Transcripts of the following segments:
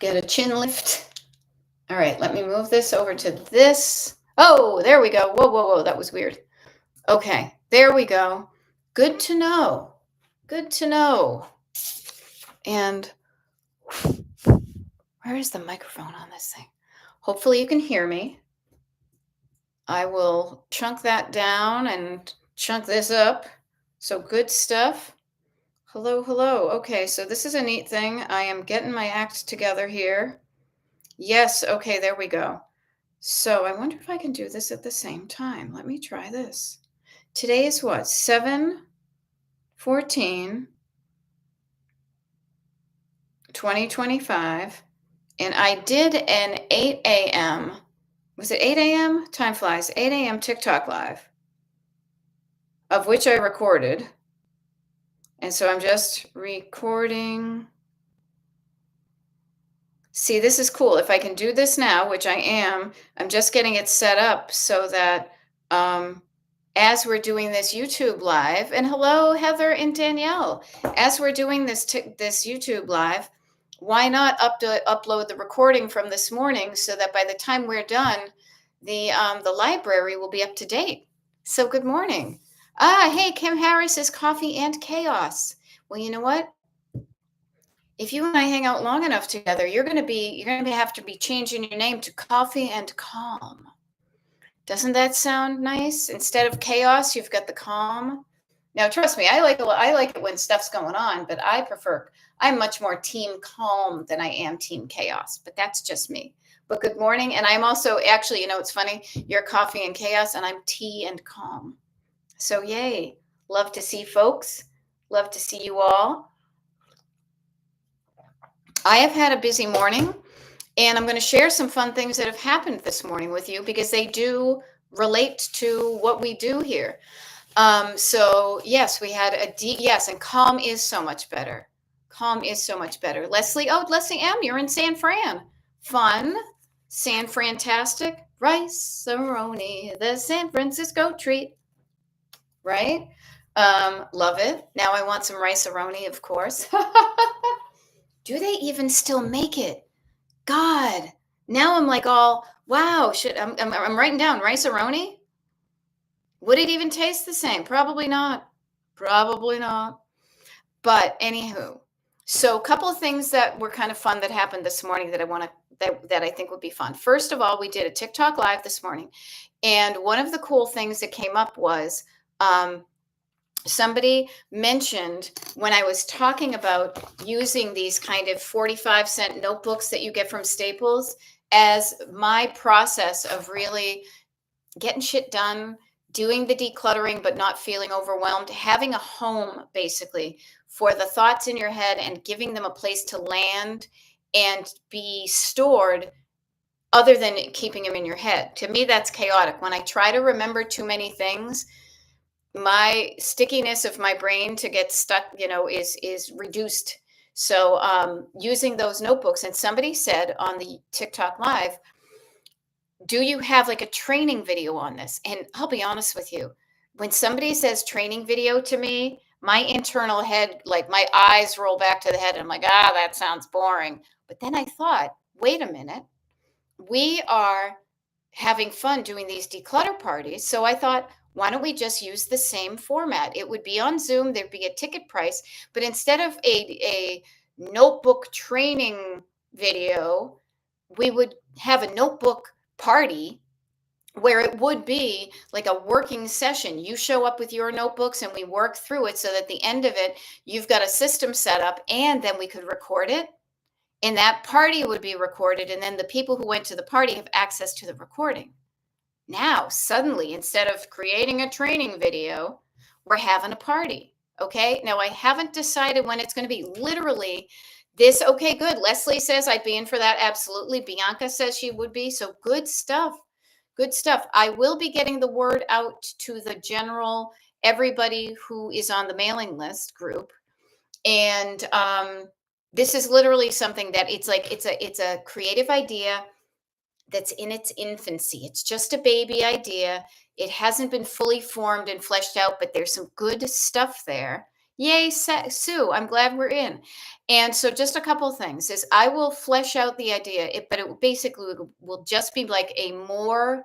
Get a chin lift. All right, let me move this over to this. Oh, there we go. Whoa, whoa, whoa. That was weird. Okay, there we go. Good to know. Good to know. And where is the microphone on this thing? Hopefully you can hear me. I will chunk that down and chunk this up. So good stuff. Hello, hello. Okay, so this is a neat thing. I am getting my act together here. Yes, okay, there we go. So I wonder if I can do this at the same time. Let me try this. Today is what? 7/14, 2025. And I did an 8 a.m. Was it 8 a.m.? Time flies. 8 a.m. TikTok live, of which I recorded. And so I'm just recording. See, this is cool. If I can do this now, which I am, I'm just getting it set up so that as we're doing this YouTube live, and hello, Heather and Danielle, as we're doing this YouTube live, why not upload the recording from this morning so that by the time we're done, the library will be up to date. So good morning. Hey, Kim Harris is Coffee and Chaos. Well, you know what? If you and I hang out long enough together, you're going to have to be changing your name to Coffee and Calm. Doesn't that sound nice? Instead of chaos, you've got the calm. Now, trust me, I like it when stuff's going on, but I'm much more team calm than I am team chaos, but that's just me. But good morning. And I'm also actually, it's funny, you're Coffee and Chaos and I'm tea and calm. So yay. Love to see folks. Love to see you all. I have had a busy morning. And I'm going to share some fun things that have happened this morning with you because they do relate to what we do here. So yes, we had yes, and calm is so much better. Calm is so much better. Leslie M, you're in San Fran. Fun. San Frantastic. Rice-a-roni, the San Francisco treat. Right? Love it. Now I want some rice-a-roni, of course. Do they even still make it? God, now I'm like all, wow, I'm writing down rice-a-roni? Would it even taste the same? Probably not. Probably not. But anywho, so a couple of things that were kind of fun that happened this morning that I think would be fun. First of all, we did a TikTok live this morning. And one of the cool things that came up was somebody mentioned when I was talking about using these kind of 45-cent notebooks that you get from Staples as my process of really getting shit done, doing the decluttering, but not feeling overwhelmed, having a home basically for the thoughts in your head and giving them a place to land and be stored other than keeping them in your head. To me, that's chaotic. When I try to remember too many things, my stickiness of my brain to get stuck, is reduced. So using those notebooks, and somebody said on the TikTok live, do you have like a training video on this? And I'll be honest with you, when somebody says training video to me, my internal head, like my eyes roll back to the head and I'm like, that sounds boring. But then I thought, wait a minute, we are having fun doing these declutter parties. So I thought, why don't we just use the same format? It would be on Zoom, there'd be a ticket price, but instead of a notebook training video, we would have a notebook party where it would be like a working session. You show up with your notebooks and we work through it so that at the end of it, you've got a system set up and then we could record it. And that party would be recorded. And then the people who went to the party have access to the recording. Now, suddenly, instead of creating a training video, we're having a party. Okay. Now, I haven't decided when it's going to be. Literally, this. Okay, good. Leslie says I'd be in for that. Absolutely. Bianca says she would be. So good stuff. Good stuff. I will be getting the word out to the general, everybody who is on the mailing list group. And this is literally something that it's a creative idea that's in its infancy. It's just a baby idea. It hasn't been fully formed and fleshed out, but there's some good stuff there. Yay, Sue. I'm glad we're in. And so just a couple things is I will flesh out the idea, but it basically will just be like a more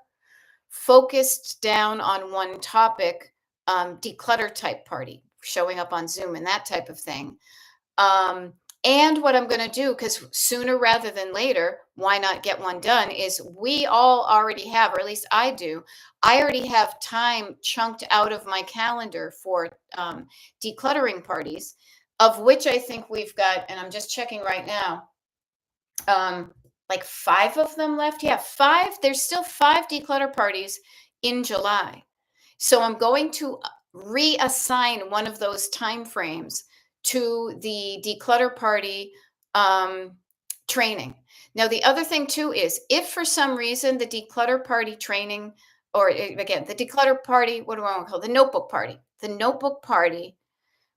focused down on one topic, declutter type party, showing up on Zoom and that type of thing. Um, and what I'm going to do, because sooner rather than later, why not get one done? Is we all already have, or at least I do, I already have time chunked out of my calendar for decluttering parties, of which I think we've got, and I'm just checking right now, um, like 5 of them left. Yeah, 5. There's still 5 declutter parties in July. So I'm going to reassign one of those time frames to the declutter party um, training. Now, the other thing too is if for some reason the declutter party training, or again, the declutter party, what do I want to call it? The notebook party,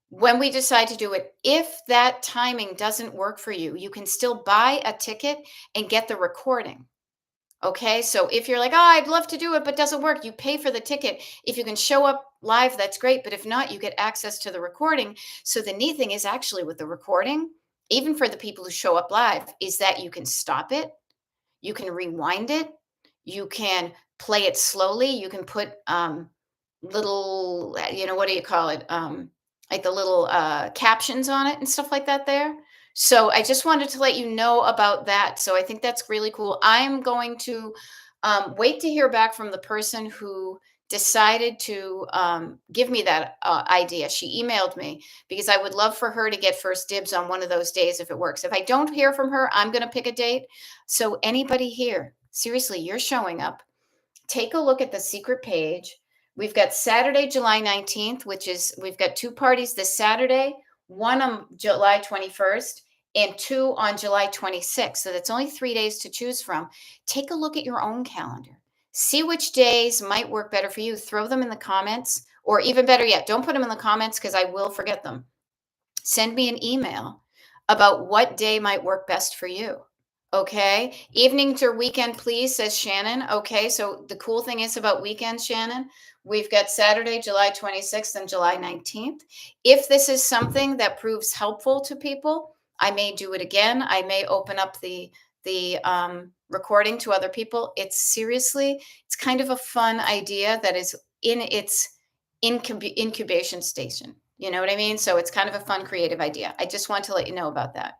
when we decide to do it, if that timing doesn't work for you, you can still buy a ticket and get the recording. Okay, so if you're like, oh, I'd love to do it, but doesn't work, you pay for the ticket. If you can show up live, that's great. But if not, you get access to the recording. So the neat thing is actually with the recording, even for the people who show up live, is that you can stop it, you can rewind it, you can play it slowly, you can put little, what do you call it? Like the little captions on it and stuff like that there. So I just wanted to let you know about that. So I think that's really cool. I'm going to wait to hear back from the person who decided to give me that idea. She emailed me because I would love for her to get first dibs on one of those days if it works. If I don't hear from her, I'm going to pick a date. So anybody here, seriously, you're showing up, take a look at the secret page. We've got Saturday, July 19th, which is, we've got 2 parties this Saturday, one on July 21st and 2 on July 26th. So that's only 3 days to choose from. Take a look at your own calendar. See which days might work better for you. Throw them in the comments, or even better yet, don't put them in the comments because I will forget them. Send me an email about what day might work best for you. Okay. Evenings or weekend, please, says Shannon. Okay. So the cool thing is about weekends, Shannon, we've got Saturday, July 26th and July 19th. If this is something that proves helpful to people, I may do it again. I may open up the recording to other people. It's seriously, it's kind of a fun idea that is in its incubation station. You know what I mean? So it's kind of a fun, creative idea. I just want to let you know about that.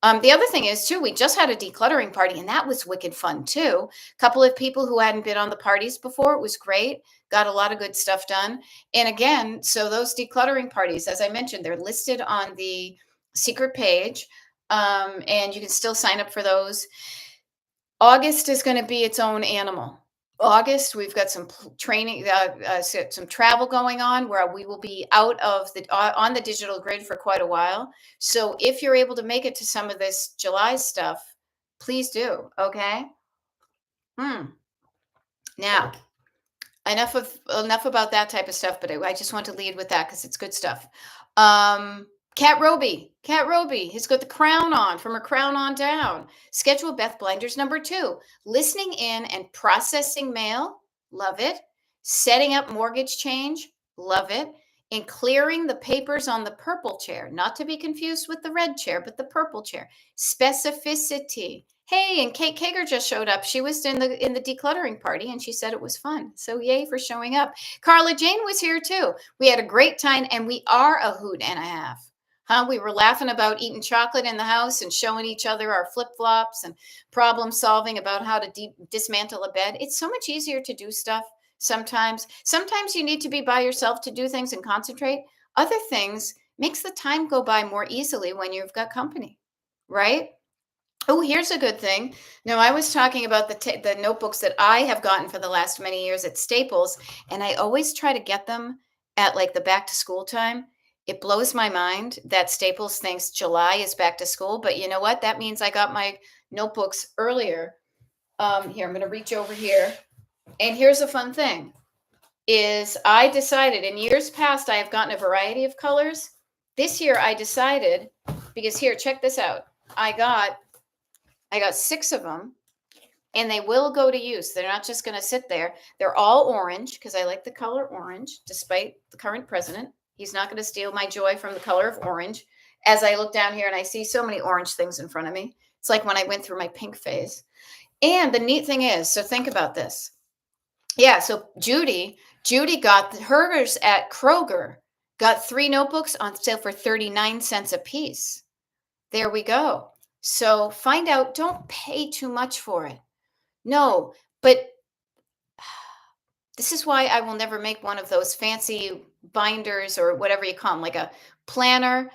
The other thing is too, we just had a decluttering party and that was wicked fun too. A couple of people who hadn't been on the parties before. It was great. Got a lot of good stuff done. And again, so those decluttering parties, as I mentioned, they're listed on the secret page. And you can still sign up for those. August is going to be its own animal. August, we've got some training, some travel going on where we will be out of the on the digital grid for quite a while. So if you're able to make it to some of this July stuff, please do. Okay. Now, enough about that type of stuff, but I just want to lead with that because it's good stuff. Cat Roby has got the crown on, from her crown on down. Schedule Beth Blinders #2. Listening in and processing mail, love it. Setting up mortgage change, love it. And clearing the papers on the purple chair, not to be confused with the red chair, but the purple chair. Specificity. Hey, and Kate Kager just showed up. She was in the decluttering party and she said it was fun. So yay for showing up. Carla Jane was here too. We had a great time and we are a hoot and a half. Huh? We were laughing about eating chocolate in the house and showing each other our flip-flops and problem solving about how to dismantle a bed. It's so much easier to do stuff sometimes. Sometimes you need to be by yourself to do things and concentrate. Other things makes the time go by more easily when you've got company, right? Oh, here's a good thing. Now, I was talking about the notebooks that I have gotten for the last many years at Staples, and I always try to get them at like the back to school time. It blows my mind that Staples thinks July is back to school, but you know what? That means I got my notebooks earlier. Here, I'm going to reach over here. And here's a fun thing is I decided in years past, I have gotten a variety of colors. This year I decided, because here, check this out. I got 6 of them and they will go to use. They're not just going to sit there. They're all orange because I like the color orange despite the current president. He's not going to steal my joy from the color of orange. As I look down here and I see so many orange things in front of me. It's like when I went through my pink phase. And the neat thing is, so think about this. Yeah, so Judy got hers at Kroger, got 3 notebooks on sale for 39 cents a piece. There we go. So find out, don't pay too much for it. No, but this is why I will never make one of those fancy binders or whatever you call them, like a planner.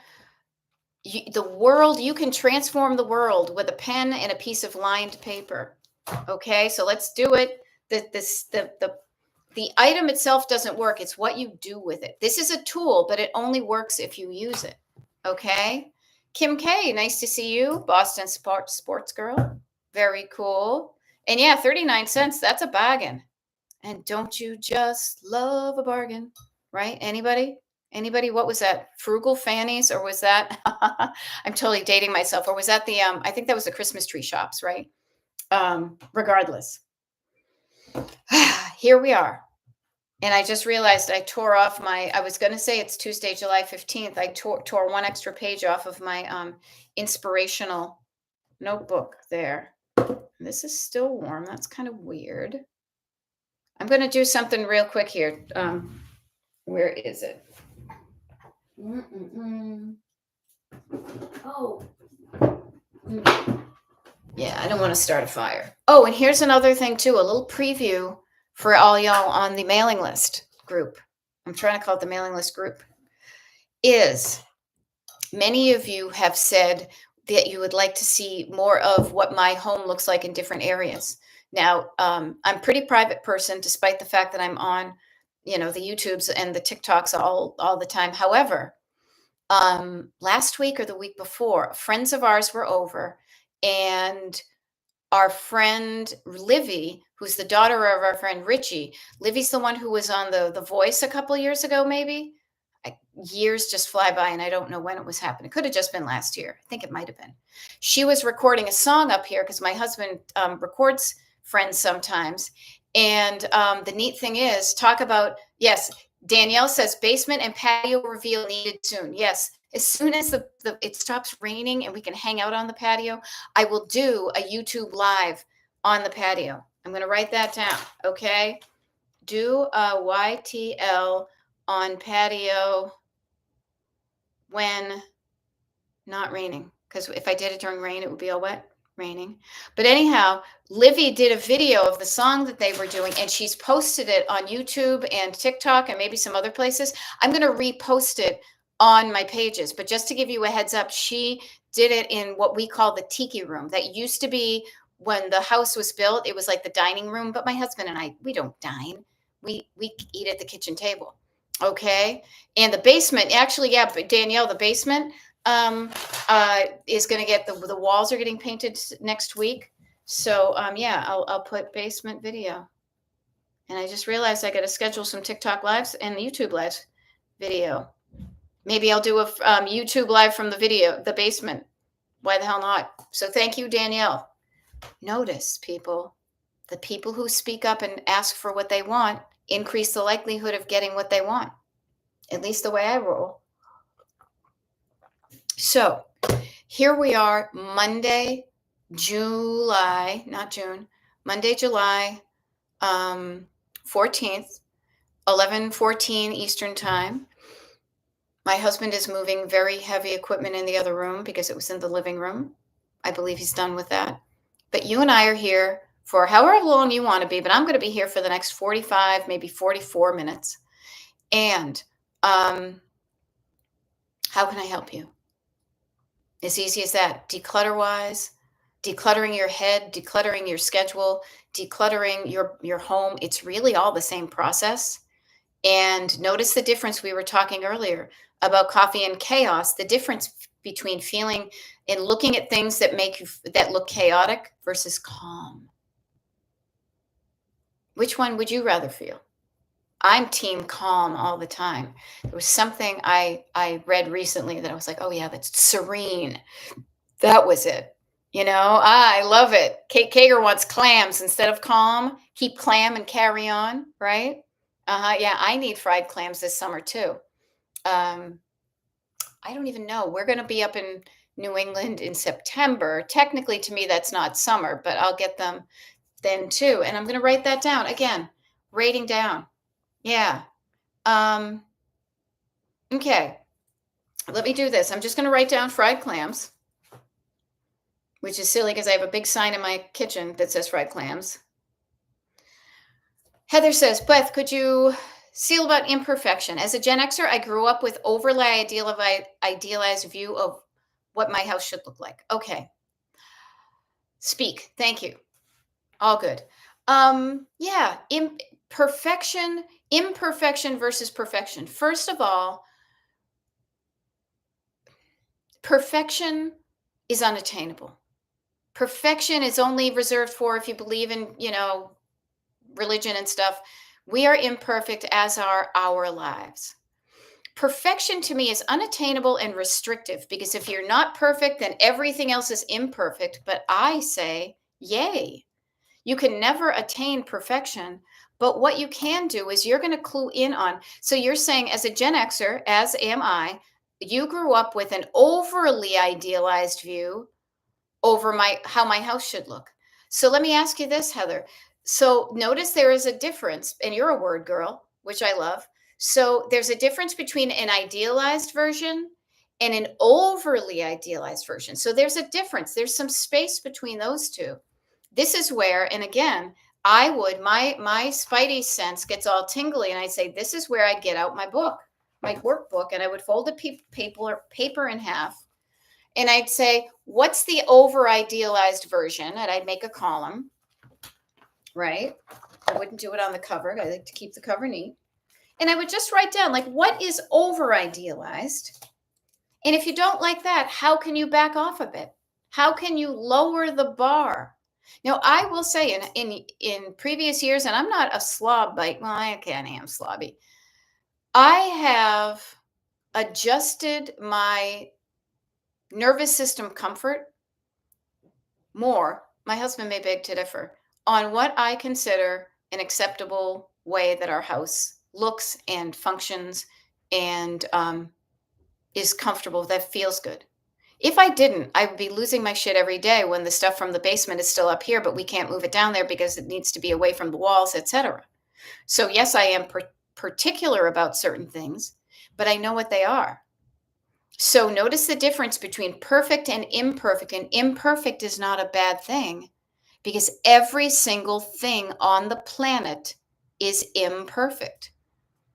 You can transform the world with a pen and a piece of lined paper. Okay, so let's do it. The item itself doesn't work. It's what you do with it. This is a tool, but it only works if you use it. Okay. Kim K, nice to see you. Boston sports girl. Very cool. And yeah, 39 cents. That's a bargain. And don't you just love a bargain? Right? Anybody? What was that? Frugal Fannies? Or was that I'm totally dating myself. Or was that the I think that was the Christmas tree shops, right? Regardless. Here we are. And I just realized I tore off I was going to say it's Tuesday, July 15th. I tore one extra page off of my inspirational notebook there. This is still warm. That's kind of weird. I'm going to do something real quick here. Where is it? Oh. Yeah, I don't want to start a fire. Oh, and here's another thing too, a little preview for all y'all on the mailing list group. I'm trying to call it the mailing list group. Is many of you have said that you would like to see more of what my home looks like in different areas. Now, I'm a pretty private person, despite the fact that I'm on, the YouTubes and the TikToks all the time. However, last week or the week before, friends of ours were over, and our friend Livy, who's the daughter of our friend Richie. Livy's the one who was on the Voice a couple of years ago, maybe. Years just fly by, and I don't know when it was happening. It could have just been last year. I think it might have been. She was recording a song up here because my husband records friends sometimes. And the neat thing is, yes, Danielle says basement and patio reveal needed soon. Yes, as soon as it stops raining and we can hang out on the patio, I will do a YouTube live on the patio. I'm going to write that down, okay? Do a YTL on patio when not raining. Because if I did it during rain, it would be all wet, raining. But anyhow, Livy did a video of the song that they were doing, and she's posted it on YouTube and TikTok and maybe some other places. I'm going to repost it on my pages. But just to give you a heads up, she did it in what we call the tiki room. That used to be, when the house was built, it was like the dining room. But my husband and I, we don't dine. We eat at the kitchen table. Okay. And the basement, actually, yeah, but Danielle, the basement is going to get the walls are getting painted next week. So yeah, I'll put basement video. And I just realized I got to schedule some TikTok lives and YouTube lives video. Maybe I'll do a YouTube live from the basement. Why the hell not? So thank you, Danielle. Notice, people, the people who speak up and ask for what they want increase the likelihood of getting what they want. At least the way I roll. So here we are, Monday, July 14th, 11:14 Eastern time. My husband is moving very heavy equipment in the other room because it was in the living room. I believe he's done with that. But you and I are here for however long you want to be, but I'm going to be here for the next 45, maybe 44 minutes. And how can I help you? As easy as that. Declutter-wise, decluttering your head, decluttering your schedule, decluttering your home. It's really all the same process. And notice the difference. We were talking earlier about coffee and chaos, the difference between feeling and looking at things that look chaotic versus calm. Which one would you rather feel? I'm team calm all the time. There was something I read recently that I was like, oh yeah, that's serene. That was it. I love it. Kate Kager wants clams instead of calm. Keep clam and carry on, right? Yeah, I need fried clams this summer too. Um, I don't even know. We're going to be up in New England in September. Technically, to me, that's not summer, but I'll get them then too. And I'm going to write that down again. Rating down. Yeah. Um, okay. Let me do this. I'm just going to write down fried clams, which is silly because I have a big sign in my kitchen that says fried clams. Heather says, Beth, could you seal about imperfection? As a Gen Xer, I grew up with overly idealized view of what my house should look like. Okay. Speak. Thank you. All good. Yeah. Imperfection versus perfection. First of all, perfection is unattainable. Perfection is only reserved for if you believe in, religion and stuff. We are imperfect, as are our lives. Perfection to me is unattainable and restrictive, because if you're not perfect, then everything else is imperfect. But I say, yay. You can never attain perfection, but what you can do is you're going to clue in on. So you're saying, as a Gen Xer, as am I, you grew up with an overly idealized view over how my house should look. So let me ask you this, Heather. So notice there is a difference, and you're a word girl, which I love. So there's a difference between an idealized version and an overly idealized version. So there's a difference. There's some space between those two. This is where, and again, I would, my spidey sense gets all tingly, and I say, this is where I get out my book, my workbook, and I would fold the paper in half, and I'd say, what's the over idealized version? And I'd make a column, right? I wouldn't do it on the cover. I like to keep the cover neat. And I would just write down, like, what is over idealized? And if you don't like that, how can you back off a bit? How can you lower the bar? Now, I will say in previous years, and I'm not a slob, well, I am slobby. I have adjusted my nervous system comfort more, my husband may beg to differ, on what I consider an acceptable way that our house looks and functions and is comfortable, that feels good. If I didn't, I would be losing my shit every day when the stuff from the basement is still up here, but we can't move it down there because it needs to be away from the walls, etc. So yes, I am particular about certain things, but I know what they are. So notice the difference between perfect and imperfect. And imperfect is not a bad thing, because every single thing on the planet is imperfect.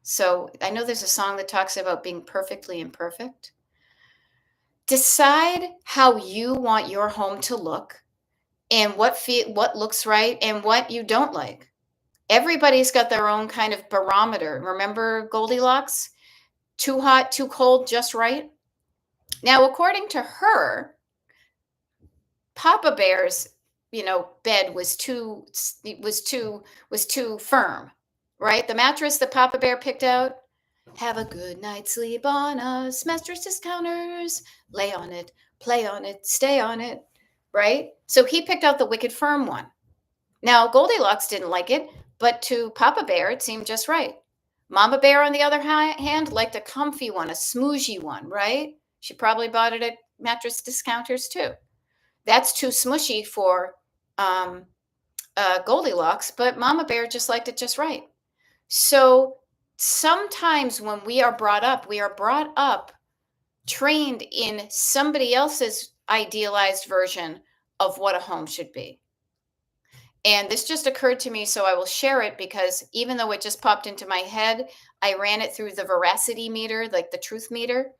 So I know there's a song that talks about being perfectly imperfect. Decide how you want your home to look, and what looks right and what you don't like. Everybody's got their own kind of barometer. Remember Goldilocks? Too hot, too cold, just right. Now, according to her, Papa Bear's, bed was too firm, right? The mattress that Papa Bear picked out, have a good night's sleep on us, mattress discounters, lay on it, play on it, stay on it, right? So he picked out the wicked firm one. Now, Goldilocks didn't like it, but to Papa Bear, it seemed just right. Mama Bear, on the other hand, liked a comfy one, a smooshy one, right? She probably bought it at mattress discounters too. That's too smushy for Goldilocks, but Mama Bear just liked it just right. So sometimes when we are brought up trained in somebody else's idealized version of what a home should be. And this just occurred to me, so I will share it, because even though it just popped into my head, I ran it through the veracity meter, like the truth meter.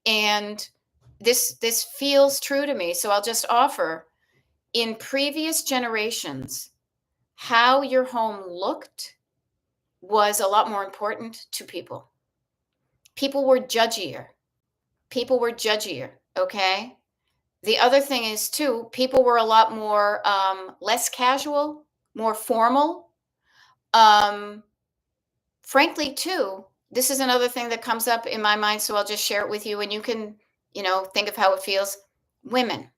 And this feels true to me. So I'll just offer, in previous generations, how your home looked was a lot more important to people. People were judgier. Okay? The other thing is, too, people were a lot more less casual, more formal. Frankly, too, this is another thing that comes up in my mind, so I'll just share it with you, and you can, think of how it feels. Women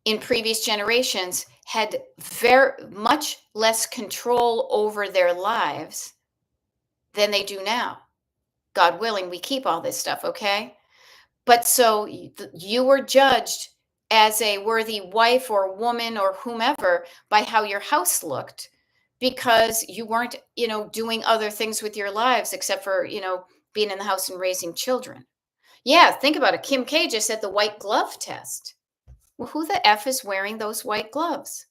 in previous generations had very much less control over their lives than they do now. God willing, we keep all this stuff, okay? But so you were judged as a worthy wife or woman or whomever by how your house looked because you weren't, doing other things with your lives except for, being in the house and raising children. Yeah, think about it. Kim K just said the white glove test. Well, who the F is wearing those white gloves?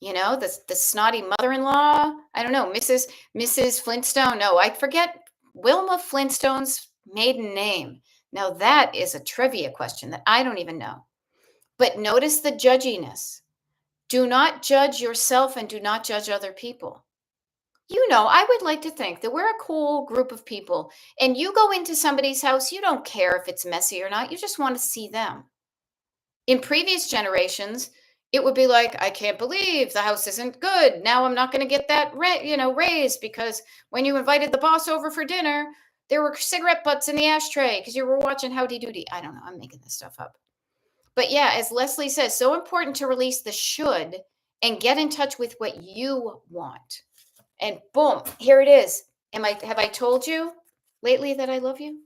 The snotty mother-in-law. I don't know, Mrs. Flintstone. No, I forget Wilma Flintstone's maiden name. Now that is a trivia question that I don't even know. But notice the judginess. Do not judge yourself and do not judge other people. I would like to think that we're a cool group of people, and you go into somebody's house, you don't care if it's messy or not. You just want to see them. In previous generations, it would be like, I can't believe the house isn't good. Now I'm not going to get that raise because when you invited the boss over for dinner, there were cigarette butts in the ashtray because you were watching Howdy Doody. I don't know. I'm making this stuff up. But yeah, as Leslie says, so important to release the should and get in touch with what you want. And boom, here it is. Have I told you lately that I love you?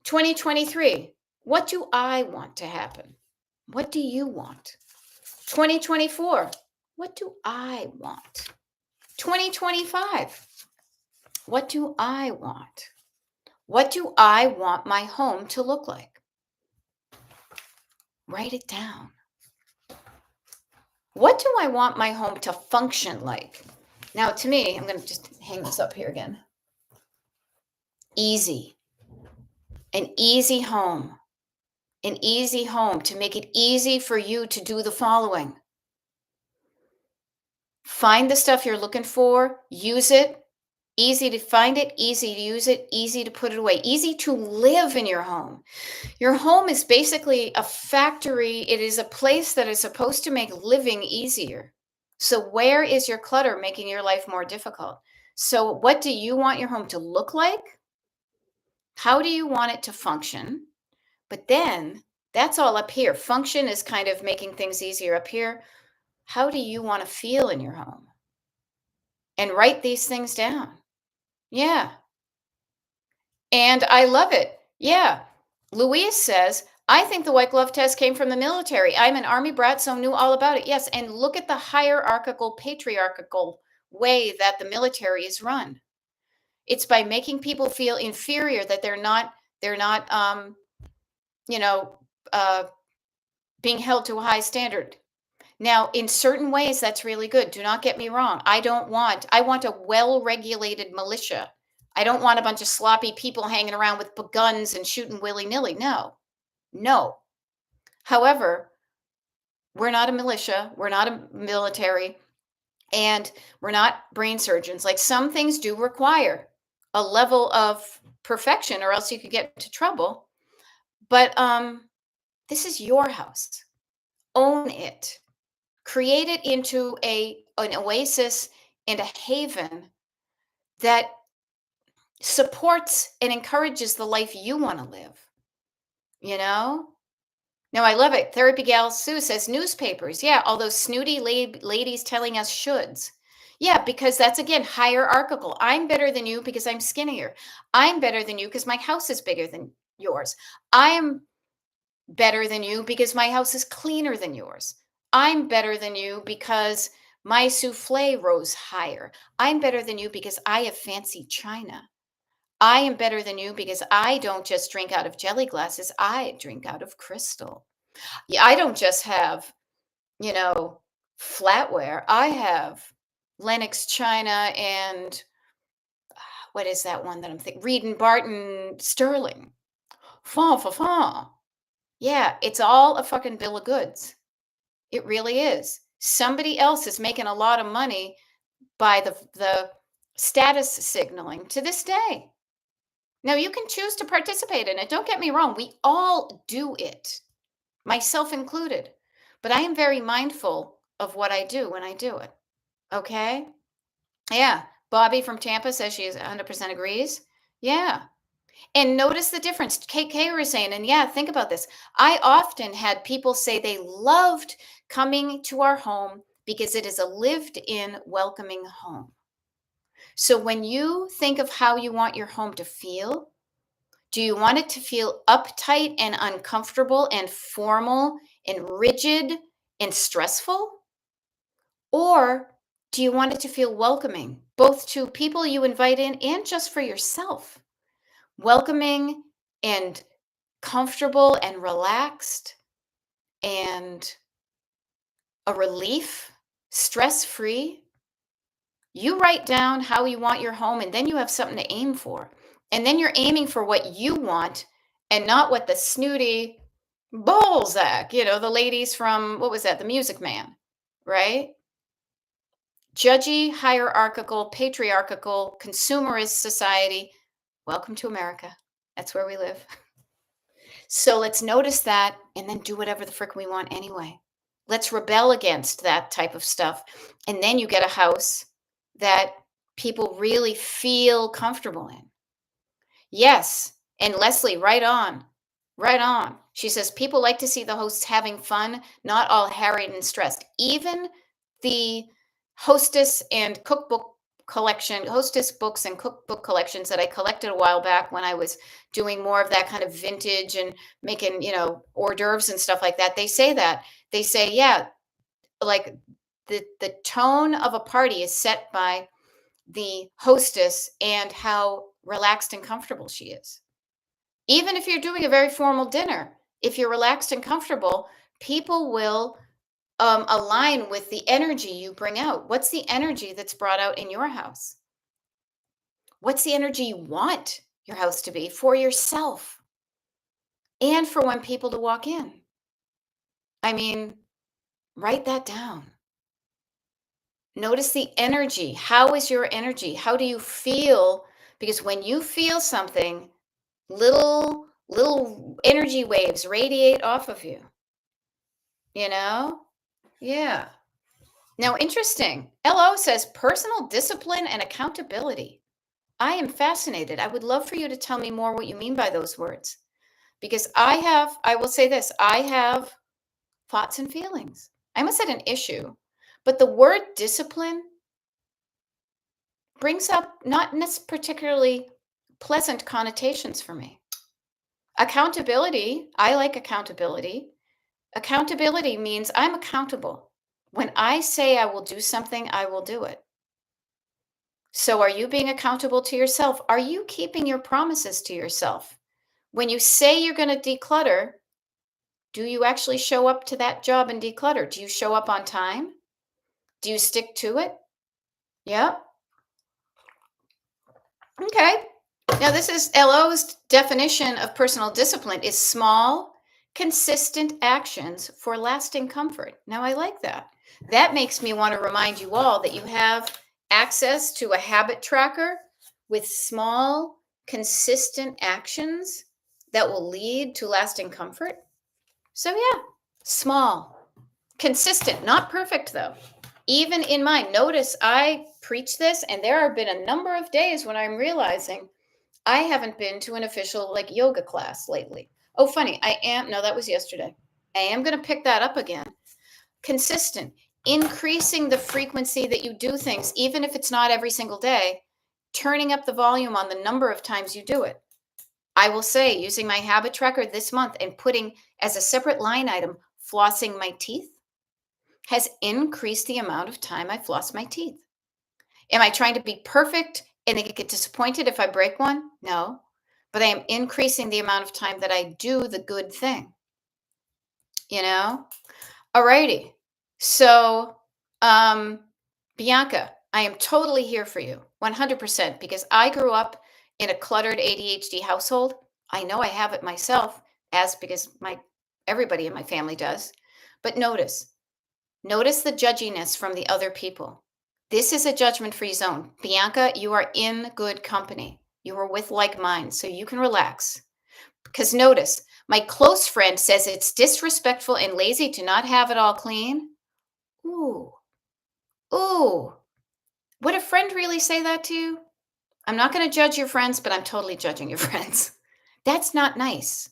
2023. What do I want to happen? What do you want? 2024. What do I want? 2025. What do I want? What do I want my home to look like? Write it down. What do I want my home to function like? Now, to me, I'm going to just hang this up here again. Easy. An easy home. An easy home to make it easy for you to do the following. Find the stuff you're looking for, use it. Easy to find it, easy to use it, easy to put it away, easy to live in your home. Your home is basically a factory. It is a place that is supposed to make living easier. So where is your clutter making your life more difficult? So what do you want your home to look like? How do you want it to function? But then that's all up here. Function is kind of making things easier up here. How do you want to feel in your home? And write these things down. Yeah. And I love it. Yeah. Louise says, I think the white glove test came from the military. I'm an Army brat, so knew all about it. Yes. And look at the hierarchical, patriarchal way that the military is run. It's by making people feel inferior, that they're not, being held to a high standard. Now, in certain ways, that's really good. Do not get me wrong. I want a well-regulated militia. I don't want a bunch of sloppy people hanging around with guns and shooting willy-nilly. No. However, we're not a militia. We're not a military. And we're not brain surgeons. Like, some things do require a level of perfection or else you could get into trouble. But this is your house. Own it. Create it into an oasis and a haven that supports and encourages the life you want to live. Now, I love it. Therapy Gal Sue says newspapers. Yeah, all those snooty ladies telling us shoulds. Yeah, because that's, again, hierarchical. I'm better than you because I'm skinnier. I'm better than you because my house is bigger than yours. I'm better than you because my house is cleaner than yours. I'm better than you because my souffle rose higher. I'm better than you because I have fancy china. I am better than you because I don't just drink out of jelly glasses. I drink out of crystal. Yeah, I don't just have, flatware. I have Lenox china and what is that one that I'm thinking? Reed and Barton sterling. Fa. Yeah, it's all a fucking bill of goods. It really is. Somebody else is making a lot of money by the status signaling to this day. Now, you can choose to participate in it. Don't get me wrong. We all do it, myself included. But I am very mindful of what I do when I do it. Okay? Yeah. Bobby from Tampa says she 100% agrees. Yeah. And notice the difference. KK was saying, and yeah, think about this. I often had people say they loved coming to our home because it is a lived in, welcoming home. So when you think of how you want your home to feel, do you want it to feel uptight and uncomfortable and formal and rigid and stressful? Or do you want it to feel welcoming, both to people you invite in and just for yourself? Welcoming and comfortable and relaxed and a relief, stress free. You write down how you want your home, and then you have something to aim for. And then you're aiming for what you want and not what the snooty Balzac, the ladies from, what was that, The Music Man, right? Judgy, hierarchical, patriarchal, consumerist society. Welcome to America. That's where we live. So let's notice that and then do whatever the frick we want anyway. Let's rebel against that type of stuff. And then you get a house that people really feel comfortable in. Yes. And Leslie, right on. Right on. She says people like to see the hosts having fun, not all harried and stressed. Even the hostess and cookbook collection, hostess books and cookbook collections that I collected a while back when I was doing more of that kind of vintage and making, hors d'oeuvres and stuff like that. They say that. They say, yeah, like the tone of a party is set by the hostess and how relaxed and comfortable she is. Even if you're doing a very formal dinner, if you're relaxed and comfortable, people will align with the energy you bring out. What's the energy that's brought out in your house? What's the energy you want your house to be for yourself and for when people to walk in? I mean, write that down. Notice the energy. How is your energy? How do you feel? Because when you feel something, little energy waves radiate off of you, you know? Yeah. Now, interesting. LO says personal discipline and accountability. I am fascinated. I would love for you to tell me more what you mean by those words. Because I will say this, I have thoughts and feelings. I almost said an issue, but the word discipline brings up not particularly pleasant connotations for me. Accountability, I like accountability. Accountability means I'm accountable. When I say I will do something, I will do it. So are you being accountable to yourself? Are you keeping your promises to yourself? When you say you're going to declutter, do you actually show up to that job and declutter? Do you show up on time? Do you stick to it? Yeah. Okay. Now this is LO's definition of personal discipline is small, consistent actions for lasting comfort. Now I like that. That makes me want to remind you all that you have access to a habit tracker with small, consistent actions that will lead to lasting comfort. So yeah, small, consistent, not perfect though. Even in mine, notice I preach this, and there have been a number of days when I'm realizing I haven't been to an official yoga class lately. Oh, funny. No, that was yesterday. I am going to pick that up again. Consistent, increasing the frequency that you do things, even if it's not every single day, turning up the volume on the number of times you do it. I will say, using my habit tracker this month and putting as a separate line item, flossing my teeth has increased the amount of time I floss my teeth. Am I trying to be perfect and then get disappointed if I break one? No. But I am increasing the amount of time that I do the good thing. Alrighty. So, Bianca, I am totally here for you, 100%, because I grew up in a cluttered ADHD household. I know I have it myself, because everybody in my family does. But notice the judginess from the other people. This is a judgment-free zone. Bianca, you are in good company. You are with like minds, so you can relax. Because notice, my close friend says it's disrespectful and lazy to not have it all clean. Ooh. Would a friend really say that to you? I'm not going to judge your friends, but I'm totally judging your friends. That's not nice.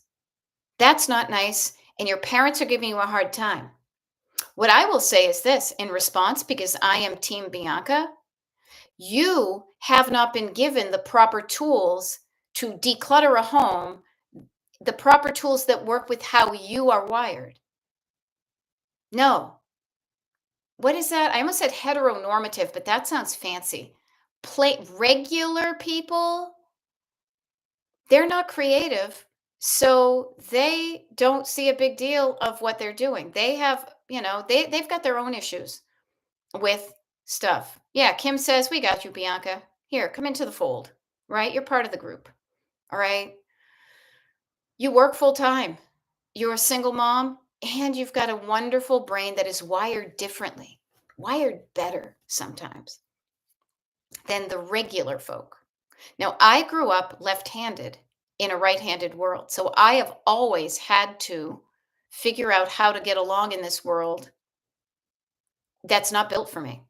That's not nice, and your parents are giving you a hard time. What I will say is this in response, because I am Team Bianca, You have not been given the proper tools to declutter a home, the proper tools that work with how you are wired. No. What is that? I almost said heteronormative, but that sounds fancy. Regular people, they're not creative, so they don't see a big deal of what they're doing. They have, they've got their own issues with stuff. Yeah, Kim says, "We got you, Bianca. Here, come into the fold." Right? You're part of the group. All right? You work full time. You're a single mom, and you've got a wonderful brain that is wired differently, wired better sometimes than the regular folk. Now, I grew up left-handed in a right-handed world. So I have always had to figure out how to get along in this world that's not built for me.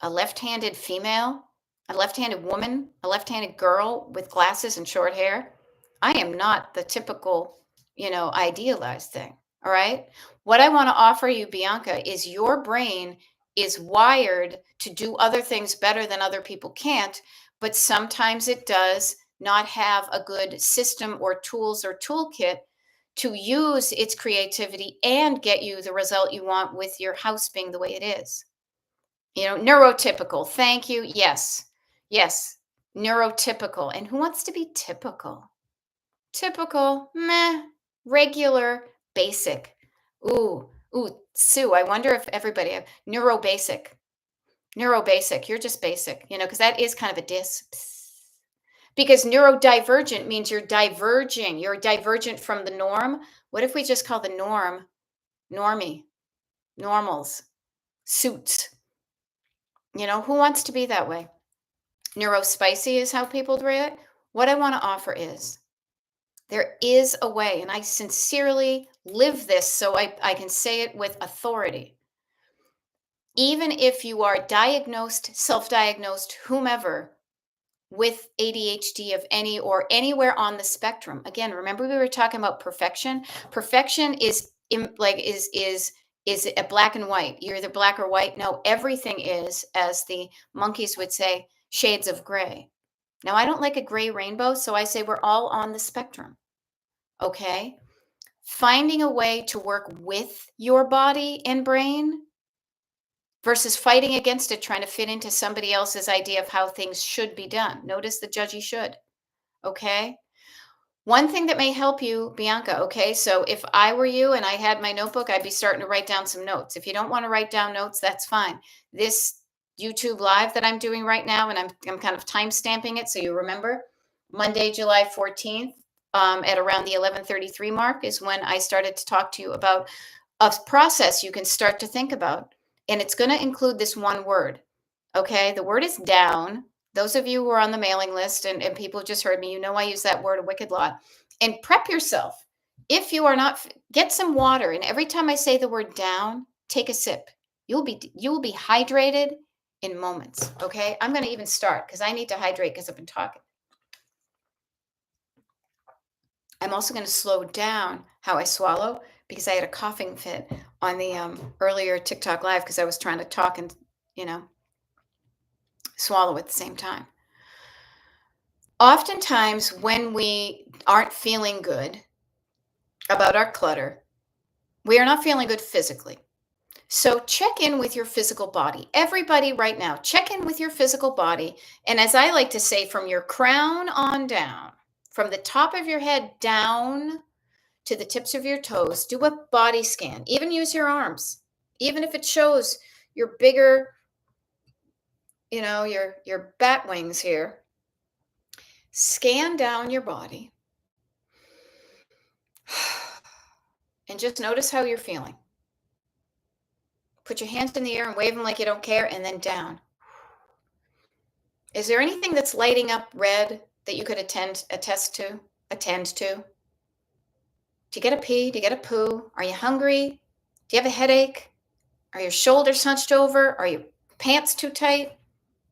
A left-handed female, a left-handed woman, a left-handed girl with glasses and short hair. I am not the typical, idealized thing. All right. What I want to offer you, Bianca, is your brain is wired to do other things better than other people can't, but sometimes it does not have a good system or tools or toolkit to use its creativity and get you the result you want with your house being the way it is. Neurotypical. Thank you. Yes. Yes. Neurotypical. And who wants to be typical? Typical, meh, regular, basic. Ooh, Sue, I wonder if everybody have neurobasic. Neurobasic. You're just basic, because that is kind of a diss. Because neurodivergent means you're diverging. You're divergent from the norm. What if we just call the norm normie, normals, suits? Who wants to be that way? Neurospicy is how people do it. What I want to offer is there is a way, and I sincerely live this so I can say it with authority. Even if you are diagnosed, self-diagnosed, whomever, with ADHD of any or anywhere on the spectrum. Again, remember we were talking about perfection? Perfection is is a black and white. You're either black or white. No, everything is, as the monkeys would say, shades of gray. Now, I don't like a gray rainbow, so I say we're all on the spectrum. Okay? Finding a way to work with your body and brain versus fighting against it, trying to fit into somebody else's idea of how things should be done. Notice the judgy should. Okay? One thing that may help you, Bianca, okay? So if I were you and I had my notebook, I'd be starting to write down some notes. If you don't want to write down notes, that's fine. This YouTube live that I'm doing right now, and I'm kind of time stamping it so you remember, Monday, July 14th, at around the 11:33 mark is when I started to talk to you about a process you can start to think about. And it's going to include this one word. Okay. The word is down. Those of you who are on the mailing list and people just heard me, I use that word a wicked lot. And prep yourself. If you are not, get some water. And every time I say the word down, take a sip. You will be hydrated in moments. Okay. I'm going to even start because I need to hydrate because I've been talking. I'm also going to slow down how I swallow because I had a coughing fit on the earlier TikTok live because I was trying to talk and, swallow at the same time. Oftentimes when we aren't feeling good about our clutter, we are not feeling good physically. So check in with your physical body. Everybody right now, check in with your physical body. And as I like to say, from your crown on down, from the top of your head down to the tips of your toes, do a body scan. Even use your arms. Even if it shows your bigger, your bat wings here. Scan down your body. And just notice how you're feeling. Put your hands in the air and wave them like you don't care, and then down. Is there anything that's lighting up red that you could attend to? Do you get a pee? Do you get a poo? Are you hungry? Do you have a headache? Are your shoulders hunched over? Are your pants too tight?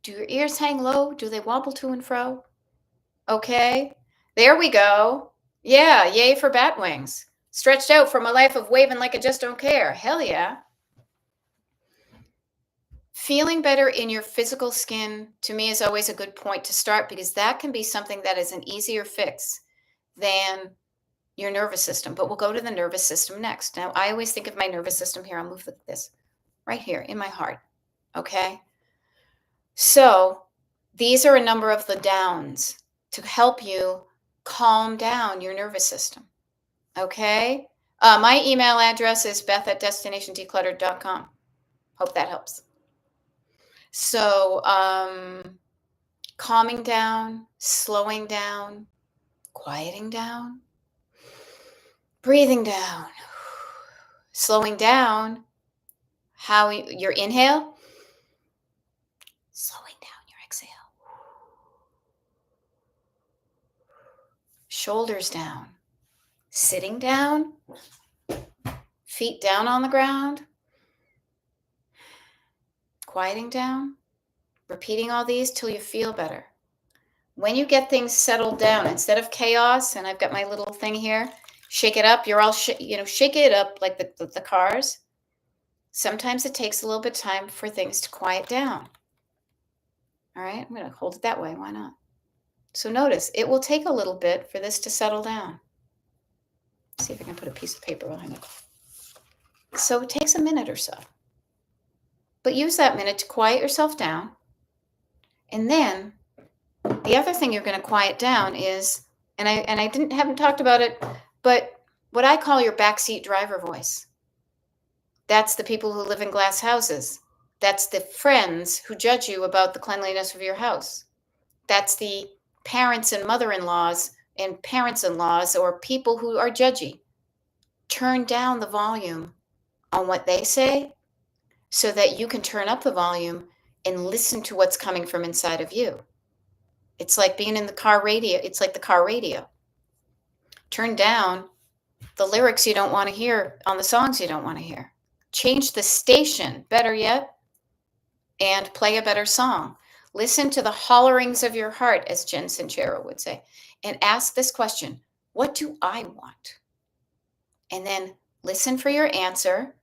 Do your ears hang low? Do they wobble to and fro? Okay, there we go. Yeah, yay for bat wings. Stretched out from a life of waving like I just don't care. Hell yeah. Feeling better in your physical skin to me is always a good point to start because that can be something that is an easier fix than your nervous system. But we'll go to the nervous system next. Now, I always think of my nervous system here. I'll move this right here in my heart. Okay. So these are a number of the downs to help you calm down your nervous system. Okay. My email address is beth@destinationdecluttered.com. Hope that helps. So, calming down, slowing down, quieting down, breathing down, slowing down. How your inhale, slowing down your exhale. Shoulders down, sitting down, feet down on the ground, quieting down, repeating all these till you feel better. When you get things settled down, instead of chaos, and I've got my little thing here, shake it up. You're all, shake it up like the cars. Sometimes it takes a little bit of time for things to quiet down. All right, I'm going to hold it that way. Why not? So notice, it will take a little bit for this to settle down. See if I can put a piece of paper behind it. So it takes a minute or so. But use that minute to quiet yourself down. And then the other thing you're going to quiet down is, and I haven't talked about it, but what I call your backseat driver voice. That's the people who live in glass houses. That's the friends who judge you about the cleanliness of your house. That's the parents and mother-in-laws and parents-in-laws or people who are judgy. Turn down the volume on what they say so that you can turn up the volume and listen to what's coming from inside of you. It's like being in the car radio. It's like the car radio. Turn down the lyrics you don't want to hear on the songs you don't want to hear. Change the station, better yet, and play a better song. Listen to the hollerings of your heart, as Jen Sincero would say, and ask this question, what do I want? And then listen for your answer,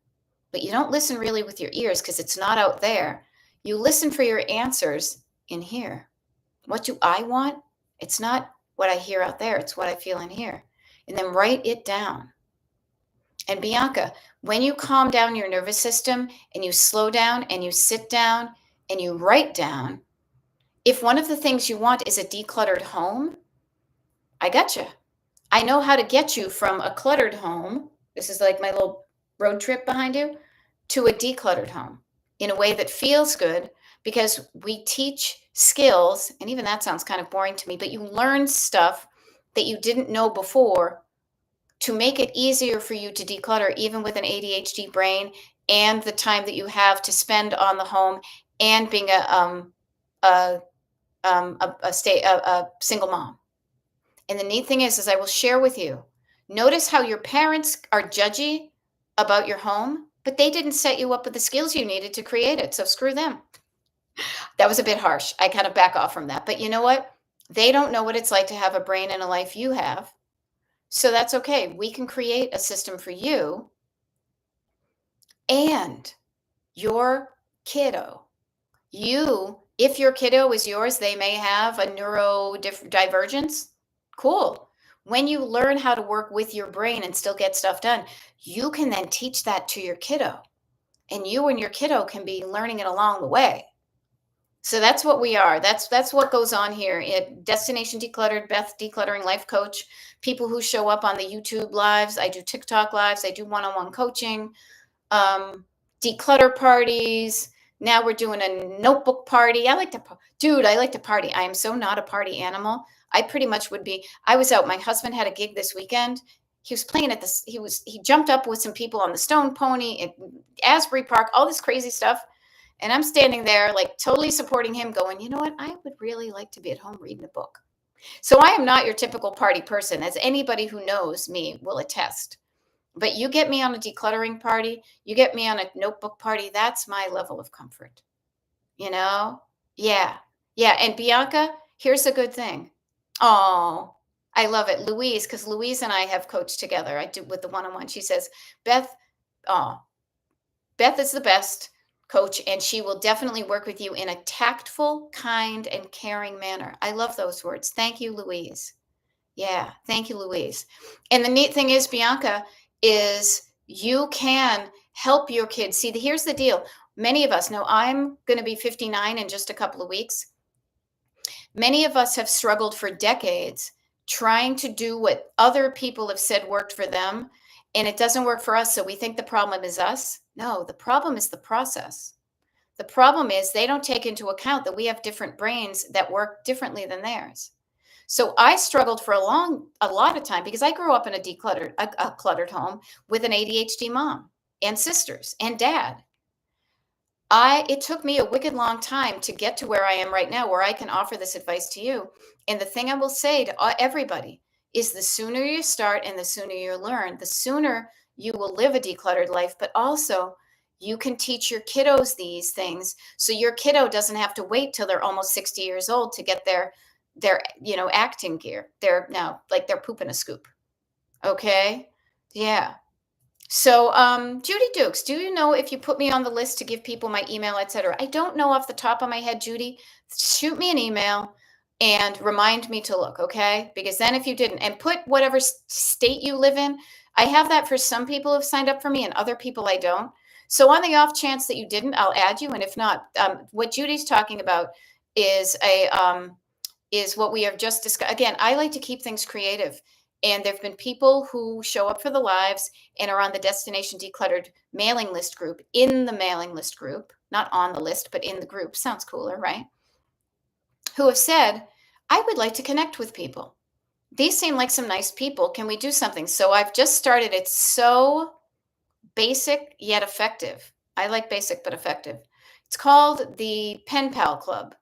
but you don't listen really with your ears because it's not out there. You listen for your answers in here. What do I want? It's not what I hear out there. It's what I feel in here. And then write it down. And Bianca, when you calm down your nervous system and you slow down and you sit down and you write down, if one of the things you want is a decluttered home, I gotcha. I know how to get you from a cluttered home, this is like my little road trip behind you, to a decluttered home in a way that feels good because we teach skills, and even that sounds kind of boring to me, but you learn stuff that you didn't know before to make it easier for you to declutter, even with an ADHD brain and the time that you have to spend on the home and being a single mom. And the neat thing is I will share with you, notice how your parents are judgy about your home, but they didn't set you up with the skills you needed to create it. So screw them. That was a bit harsh. I kind of back off from that. But you know what? They don't know what it's like to have a brain and a life you have. So that's okay. We can create a system for you and your kiddo. If your kiddo is yours, they may have a neurodivergence. Cool. When you learn how to work with your brain and still get stuff done, you can then teach that to your kiddo. And you and your kiddo can be learning it along the way. So that's what we are. That's what goes on here at Destination Decluttered, Beth Decluttering Life Coach. People who show up on the YouTube lives. I do TikTok lives. I do one-on-one coaching, declutter parties. Now we're doing a notebook party. I like to party. I am so not a party animal. I pretty much would be. I was out. My husband had a gig this weekend. He was playing at this. He jumped up with some people on the Stone Pony at Asbury Park, all this crazy stuff. And I'm standing there like totally supporting him going, you know what? I would really like to be at home reading a book. So I am not your typical party person, as anybody who knows me will attest. But you get me on a decluttering party, you get me on a notebook party, that's my level of comfort. You know? Yeah. Yeah. And Bianca, here's a good thing. Oh, I love it. Louise, because Louise and I have coached together. I do with the one-on-one. She says, Beth is the best. coach, and she will definitely work with you in a tactful, kind, and caring manner. I love those words. Thank you, Louise. Yeah, thank you, Louise. And the neat thing is, Bianca, is you can help your kids. See, here's the deal. Many of us know I'm going to be 59 in just a couple of weeks. Many of us have struggled for decades trying to do what other people have said worked for them, and it doesn't work for us. So we think the problem is us. No, the problem is the process. The problem is they don't take into account that we have different brains that work differently than theirs. So I struggled for a lot of time because I grew up in a cluttered home with an ADHD mom and sisters and dad. It took me a wicked long time to get to where I am right now, where I can offer this advice to you. And the thing I will say to everybody is the sooner you start and the sooner you learn, the sooner you will live a decluttered life, but also you can teach your kiddos these things. So your kiddo doesn't have to wait till they're almost 60 years old to get their acting gear. They're now like they're pooping a scoop. Okay. Yeah. So, Judy Dukes, do you know if you put me on the list to give people my email, etc.? I don't know off the top of my head, Judy. Shoot me an email and remind me to look, okay? Because then if you didn't, and put whatever state you live in, I have that for some people who've signed up for me and other people I don't. So on the off chance that you didn't, I'll add you. And if not, what Judy's talking about is is what we have just discussed. Again, I like to keep things creative. And there have been people who show up for the lives and are on the Destination Decluttered mailing list group, in the mailing list group, not on the list, but in the group. Sounds cooler, right? Who have said, I would like to connect with people. These seem like some nice people. Can we do something? So I've just started. It's so basic yet effective. I like basic but effective. It's called the Pen Pal Club.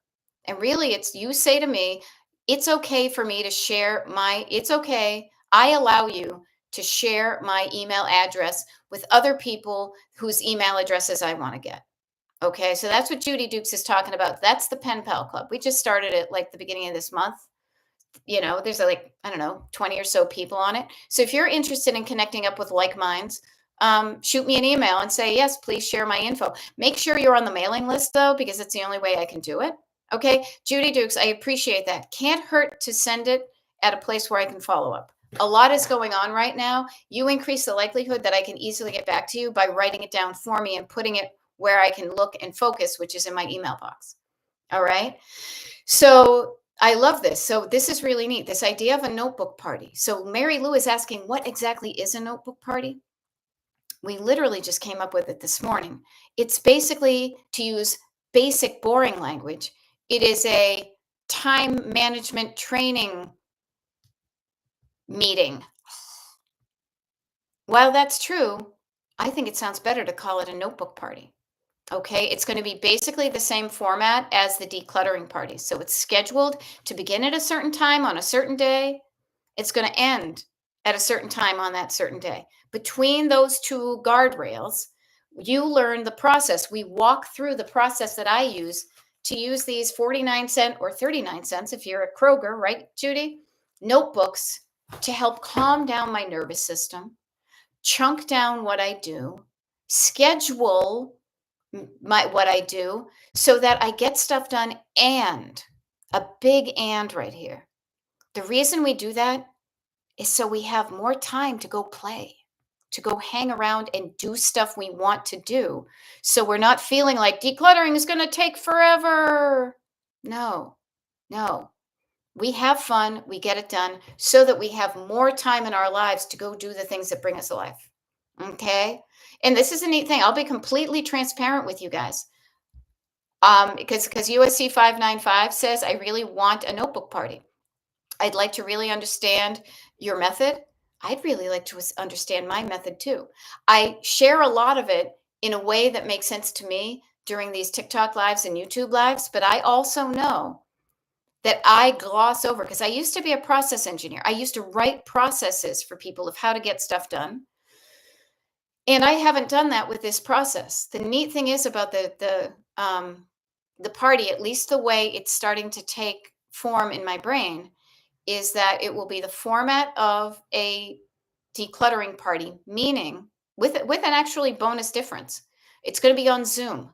And really, it's you say to me, it's okay for me to share it's okay. I allow you to share my email address with other people whose email addresses I want to get. Okay, so that's what Judy Dukes is talking about. That's the Pen Pal Club. We just started it like the beginning of this month. There's like, I don't know, 20 or so people on it. So if you're interested in connecting up with like minds, shoot me an email and say, yes, please share my info. Make sure you're on the mailing list though, because it's the only way I can do it. Okay, Judy Dukes, I appreciate that. Can't hurt to send it at a place where I can follow up. A lot is going on right now. You increase the likelihood that I can easily get back to you by writing it down for me and putting it where I can look and focus, which is in my email box. All right. So I love this. So this is really neat. This idea of a notebook party. So Mary Lou is asking, what exactly is a notebook party? We literally just came up with it this morning. It's basically, to use basic boring language, it is a time management training meeting. While that's true, I think it sounds better to call it a notebook party. Okay, it's going to be basically the same format as the decluttering party. So it's scheduled to begin at a certain time on a certain day. It's going to end at a certain time on that certain day. Between those two guardrails, you learn the process. We walk through the process that I use to use these 49-cent or 39 cents, if you're at Kroger, right, Judy? Notebooks to help calm down my nervous system, chunk down what I do, schedule what I do so that I get stuff done, and a big and right here. The reason we do that is so we have more time to go play, to go hang around and do stuff we want to do. So we're not feeling like decluttering is going to take forever. No, no. We have fun, we get it done so that we have more time in our lives to go do the things that bring us alive. Okay? And this is a neat thing. I'll be completely transparent with you guys. Because USC 595 says I really want a notebook party. I'd like to really understand your method. I'd really like to understand my method too. I share a lot of it in a way that makes sense to me during these TikTok lives and YouTube lives, but I also know that I gloss over because I used to be a process engineer. I used to write processes for people of how to get stuff done. And I haven't done that with this process. The neat thing is about the party, at least the way it's starting to take form in my brain, is that it will be the format of a decluttering party, meaning with an actually bonus difference. It's going to be on Zoom.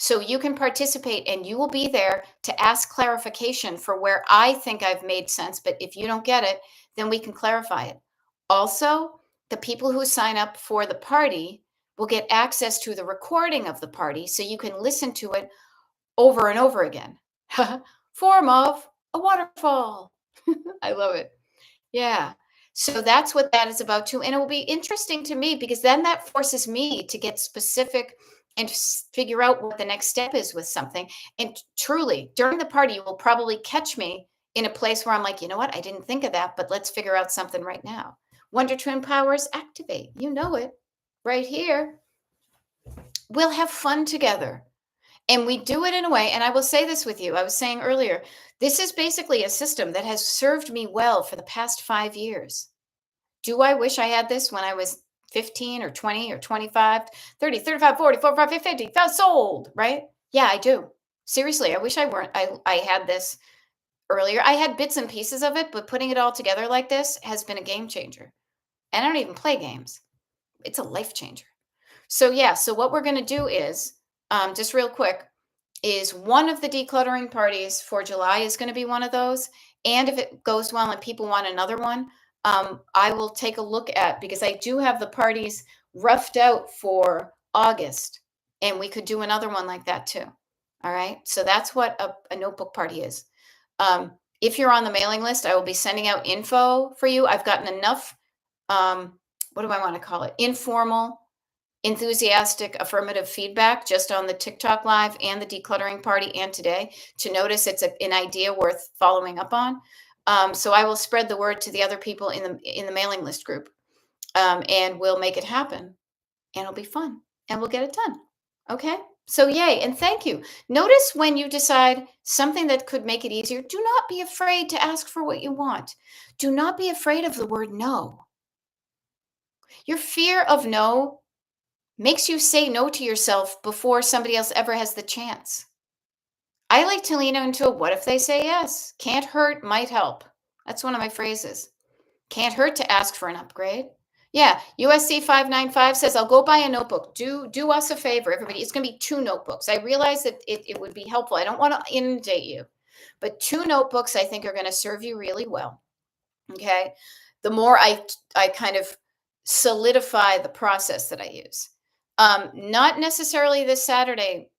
So you can participate and you will be there to ask clarification for where I think I've made sense. But if you don't get it, then we can clarify it. Also, the people who sign up for the party will get access to the recording of the party so you can listen to it over and over again. Form of a waterfall. I love it. Yeah. So that's what that is about too. And it will be interesting to me because then that forces me to get specific and figure out what the next step is with something. And truly, during the party, you will probably catch me in a place where I'm like, you know what? I didn't think of that, but let's figure out something right now. Wonder Twin powers activate. You know it right here. We'll have fun together. And we do it in a way, and I will say this with you. I was saying earlier, this is basically a system that has served me well for the past 5 years. Do I wish I had this when I was 15 or 20 or 25, 30, 35, 40, 45, 50, sold, right? Yeah, I do. Seriously, I wish I had this earlier. I had bits and pieces of it, but putting it all together like this has been a game changer. And I don't even play games. It's a life changer. So yeah, so what we're going to do is just real quick is one of the decluttering parties for July is going to be one of those. And if it goes well and people want another one, I will take a look at because I do have the parties roughed out for August, and we could do another one like that too. All right. So that's what a notebook party is. If you're on the mailing list, I will be sending out info for you. I've gotten enough, what do I want to call it? Informal enthusiastic affirmative feedback just on the TikTok live and the decluttering party and today to notice it's an idea worth following up on. So I will spread the word to the other people in the mailing list group, and we'll make it happen, and it'll be fun, and we'll get it done. Okay. So yay and thank you. Notice when you decide something that could make it easier, do not be afraid to ask for what you want. Do not be afraid of the word no. Your fear of no makes you say no to yourself before somebody else ever has the chance. I like to lean into a what if they say yes? Can't hurt, might help. That's one of my phrases. Can't hurt to ask for an upgrade. Yeah, USC 595 says, I'll go buy a notebook. Do us a favor, everybody. It's going to be 2 notebooks. I realize that it would be helpful. I don't want to inundate you, but 2 notebooks I think are going to serve you really well. Okay. The more I kind of solidify the process that I use. Not necessarily this Saturday,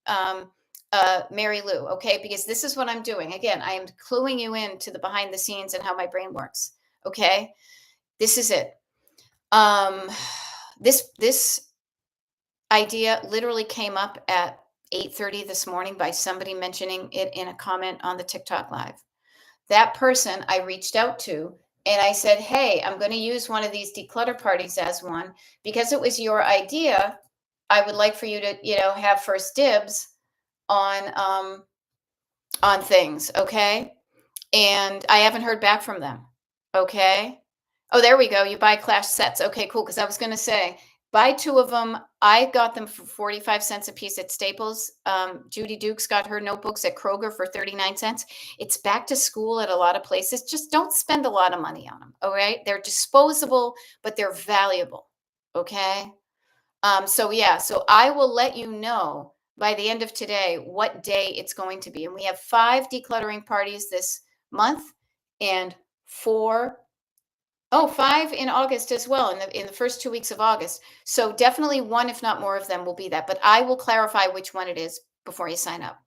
Mary Lou, okay? Because this is what I'm doing. Again, I am cluing you in to the behind the scenes and how my brain works. Okay. This is it. This idea literally came up at 8:30 this morning by somebody mentioning it in a comment on the TikTok live. That person I reached out to and I said, hey, I'm going to use one of these declutter parties as one because it was your idea. I would like for you to, have first dibs on things, okay? And I haven't heard back from them. Okay. Oh, there we go. You buy Clash sets. Okay, cool. Because I was going to say, buy 2 of them. I got them for 45 cents a piece at Staples. Judy Dukes got her notebooks at Kroger for 39 cents. It's back to school at a lot of places. Just don't spend a lot of money on them. All right. They're disposable, but they're valuable. Okay. So yeah, so I will let you know by the end of today what day it's going to be. And we have 5 decluttering parties this month and 5 in August as well in the first 2 weeks of August. So definitely one, if not more of them will be that, but I will clarify which one it is before you sign up.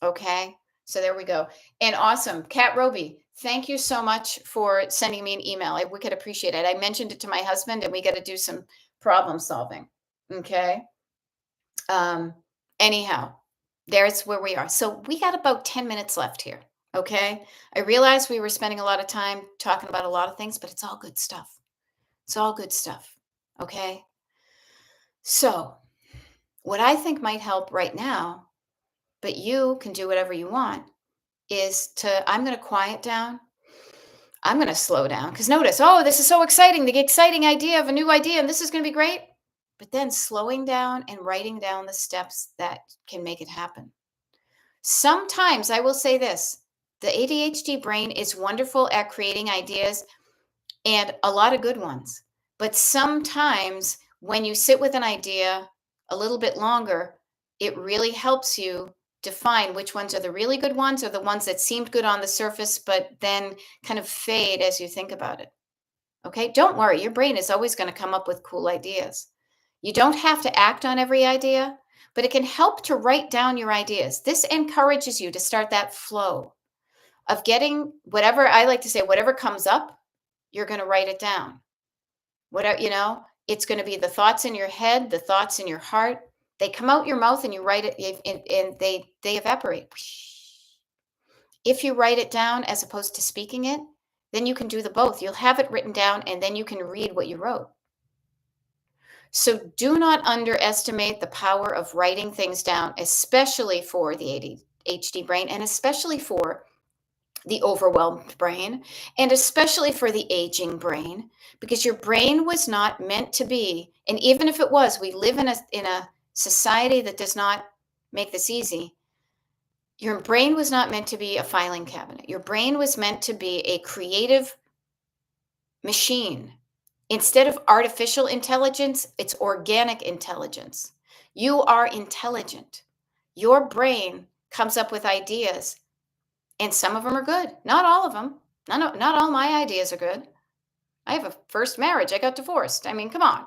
Okay. So there we go. And awesome. Kat Roby, thank you so much for sending me an email. We could appreciate it. I mentioned it to my husband and we got to do some problem solving. Okay. Anyhow, there's where we are. So we got about 10 minutes left here. Okay. I realized we were spending a lot of time talking about a lot of things, but it's all good stuff. It's all good stuff. Okay. So what I think might help right now, but you can do whatever you want, is I'm going to quiet down. I'm going to slow down because notice, oh, this is so exciting. The exciting idea of a new idea, and this is going to be great. But then slowing down and writing down the steps that can make it happen. Sometimes I will say this, the ADHD brain is wonderful at creating ideas and a lot of good ones. But sometimes when you sit with an idea a little bit longer, it really helps you define which ones are the really good ones or the ones that seemed good on the surface, but then kind of fade as you think about it. Okay. Don't worry. Your brain is always going to come up with cool ideas. You don't have to act on every idea, but it can help to write down your ideas. This encourages you to start that flow of getting whatever I like to say, whatever comes up, you're going to write it down. Whatever, it's going to be the thoughts in your head, the thoughts in your heart. They come out your mouth and you write it and they evaporate. If you write it down as opposed to speaking it, then you can do the both. You'll have it written down and then you can read what you wrote. So do not underestimate the power of writing things down, especially for the ADHD brain and especially for the overwhelmed brain, and especially for the aging brain, because your brain was not meant to be, and even if it was, we live in a society that does not make this easy. Your brain was not meant to be a filing cabinet. Your brain was meant to be a creative machine. Instead of artificial intelligence, it's organic intelligence. You are intelligent. Your brain comes up with ideas. And some of them are good. Not all of them. Not all my ideas are good. I have a first marriage. I got divorced. I mean, come on.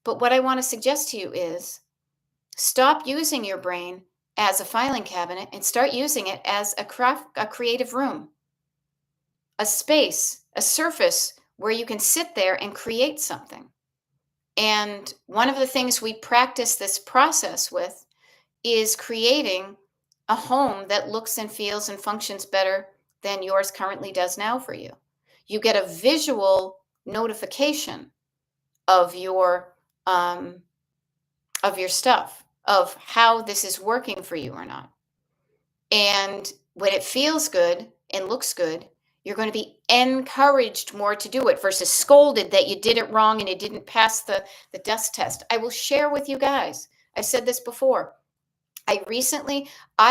But what I want to suggest to you is stop using your brain as a filing cabinet and start using it as a creative room, a space, a surface where you can sit there and create something. And one of the things we practice this process with is creating a home that looks and feels and functions better than yours currently does now for you. You get a visual notification of um, your stuff, of how this is working for you or not. And when it feels good and looks good, you're going to be encouraged more to do it versus scolded that you did it wrong and you didn't pass the dust test. I will share with you guys. I've said this before. I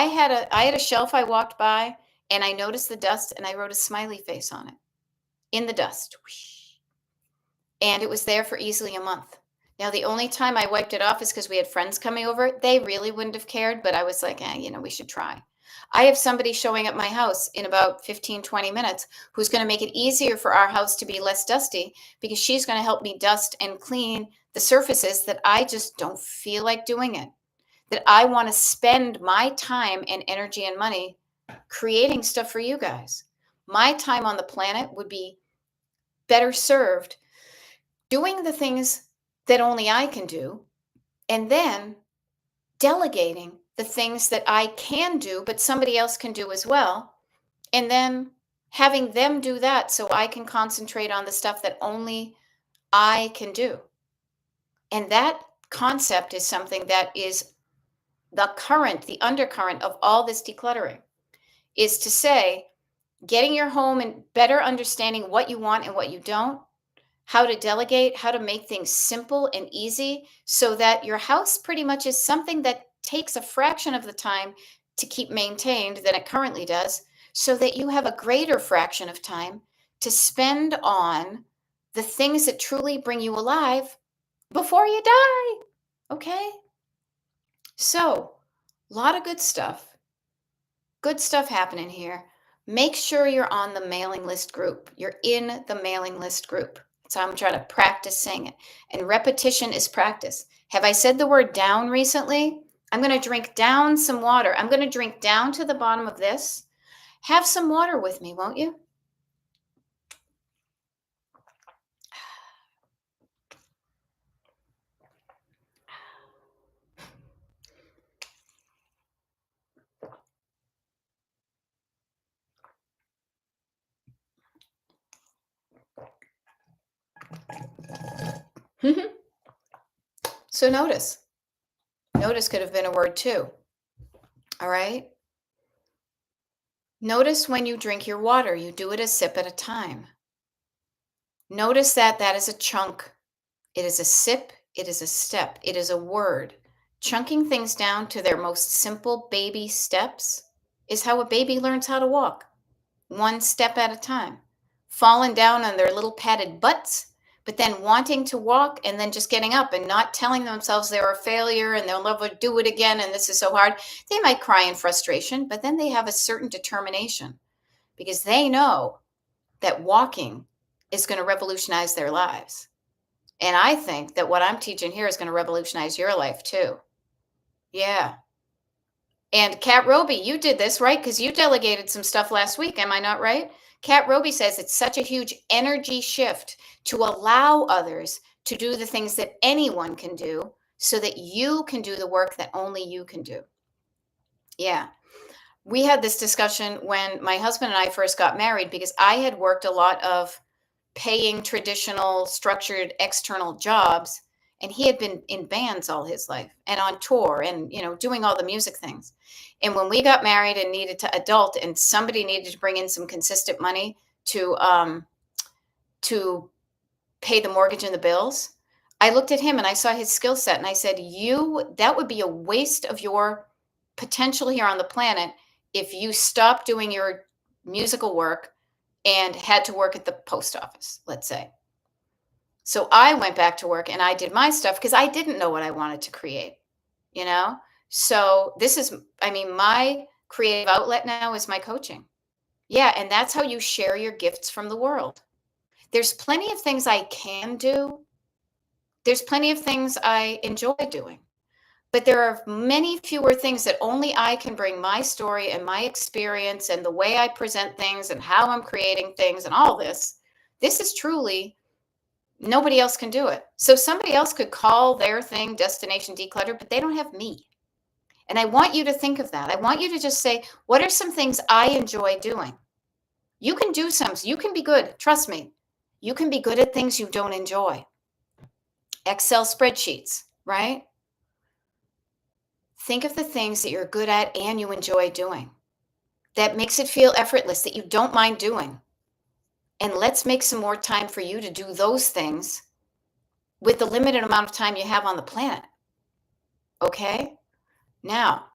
had a shelf I walked by and I noticed the dust and I wrote a smiley face on it in the dust. And it was there for easily a month. Now, the only time I wiped it off is because we had friends coming over. They really wouldn't have cared, but I was like, we should try. I have somebody showing at my house in about 15, 20 minutes who's going to make it easier for our house to be less dusty because she's going to help me dust and clean the surfaces that I just don't feel like doing it. That I want to spend my time and energy and money creating stuff for you guys. My time on the planet would be better served doing the things that only I can do, and then delegating the things that I can do, but somebody else can do as well, and then having them do that so I can concentrate on the stuff that only I can do. And that concept is something that is the undercurrent of all this decluttering, is to say, getting your home and better understanding what you want and what you don't, how to delegate, how to make things simple and easy so that your house pretty much is something that takes a fraction of the time to keep maintained than it currently does, so that you have a greater fraction of time to spend on the things that truly bring you alive before you die. Okay? So, a lot of good stuff. Good stuff happening here. Make sure you're on the mailing list group. You're in the mailing list group. So I'm trying to practice saying it. And repetition is practice. Have I said the word down recently? I'm going to drink down some water. I'm going to drink down to the bottom of this. Have some water with me, won't you? So notice. Notice could have been a word too. All right. Notice when you drink your water, you do it a sip at a time. Notice that that is a chunk. It is a sip. It is a step. It is a word. Chunking things down to their most simple baby steps is how a baby learns how to walk, one step at a time. Falling down on their little padded butts But then wanting to walk and then just getting up and not telling themselves they're a failure and they'll never do it again and this is so hard. They might cry in frustration, but then they have a certain determination because they know that walking is going to revolutionize their lives. And I think that what I'm teaching here is going to revolutionize your life too. Yeah. And Kat Roby, you did this, right? Because you delegated some stuff last week. Am I not right? Kat Roby says it's such a huge energy shift to allow others to do the things that anyone can do so that you can do the work that only you can do. Yeah. We had this discussion when my husband and I first got married because I had worked a lot of paying traditional structured external jobs, and he had been in bands all his life and on tour and doing all the music things. And when we got married and needed to adult and somebody needed to bring in some consistent money to pay the mortgage and the bills, I looked at him and I saw his skill set and I said, that would be a waste of your potential here on the planet if you stopped doing your musical work and had to work at the post office, let's say. So I went back to work and I did my stuff because I didn't know what I wanted to create, you know? So my creative outlet now is my coaching. Yeah, and that's how you share your gifts from the world. There's plenty of things I can do. There's plenty of things I enjoy doing. But there are many fewer things that only I can bring my story and my experience and the way I present things and how I'm creating things and all this. This is truly, nobody else can do it. So somebody else could call their thing Destination Declutter, but they don't have me. And I want you to think of that. I want you to just say, what are some things I enjoy doing? You can do some. You can be good. Trust me. You can be good at things you don't enjoy. Excel spreadsheets, right? Think of the things that you're good at and you enjoy doing. That makes it feel effortless, that you don't mind doing. And let's make some more time for you to do those things with the limited amount of time you have on the planet. Okay? Now,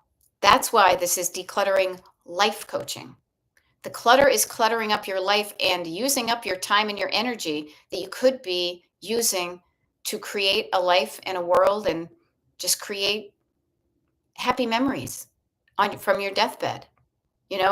that's why this is decluttering life coaching. The clutter is cluttering up your life and using up your time and your energy that you could be using to create a life and a world and just create happy memories from your deathbed.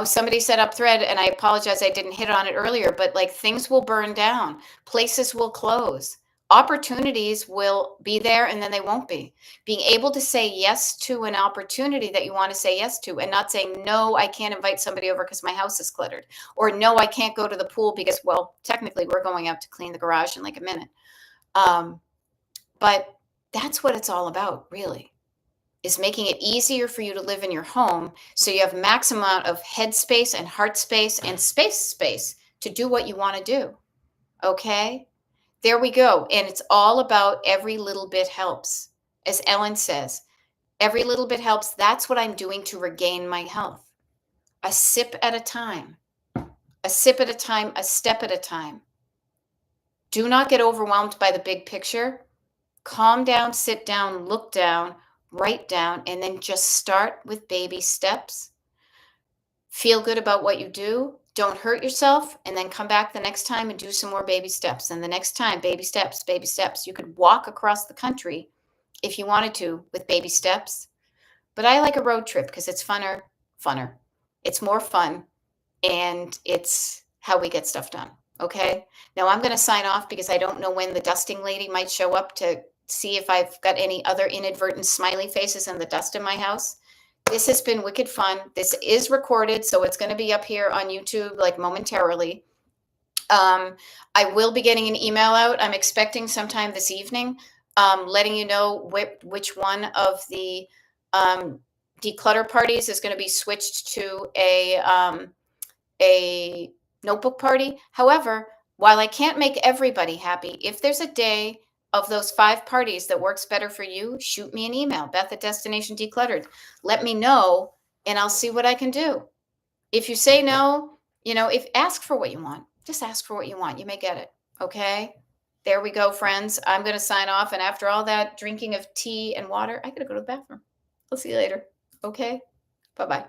Somebody set up thread, and I apologize I didn't hit on it earlier, but like things will burn down, places will close, opportunities will be there and then they won't be. Being able to say yes to an opportunity that you want to say yes to and not saying, no, I can't invite somebody over because my house is cluttered, or no, I can't go to the pool because, well, technically we're going out to clean the garage in like a minute. But that's what it's all about, really. Is making it easier for you to live in your home so you have maximum amount of head space and heart space and space to do what you want to do. Okay? There we go. And it's all about every little bit helps. As Ellen says, every little bit helps. That's what I'm doing to regain my health. A sip at a time. A sip at a time, a step at a time. Do not get overwhelmed by the big picture. Calm down, sit down, look down, write down, and then just start with baby steps. Feel good about what you do. Don't hurt yourself, and then come back the next time and do some more baby steps. And the next time, baby steps, baby steps. You could walk across the country if you wanted to with baby steps. But I like a road trip because it's funner. It's more fun, and it's how we get stuff done. Okay? Now I'm going to sign off because I don't know when the dusting lady might show up to see if I've got any other inadvertent smiley faces in the dust in my house. This has been wicked fun. This is recorded, so it's going to be up here on YouTube like momentarily. I will be getting an email out. I'm expecting sometime this evening, letting you know which one of the declutter parties is going to be switched to a notebook party. However, while I can't make everybody happy, if there's a day of those 5 parties that works better for you, shoot me an email, Beth@Destination Decluttered. Let me know, and I'll see what I can do. If you say no, ask for what you want. Just ask for what you want. You may get it. Okay? There we go, friends. I'm going to sign off. And after all that drinking of tea and water, I got to go to the bathroom. I'll see you later. Okay? Bye-bye.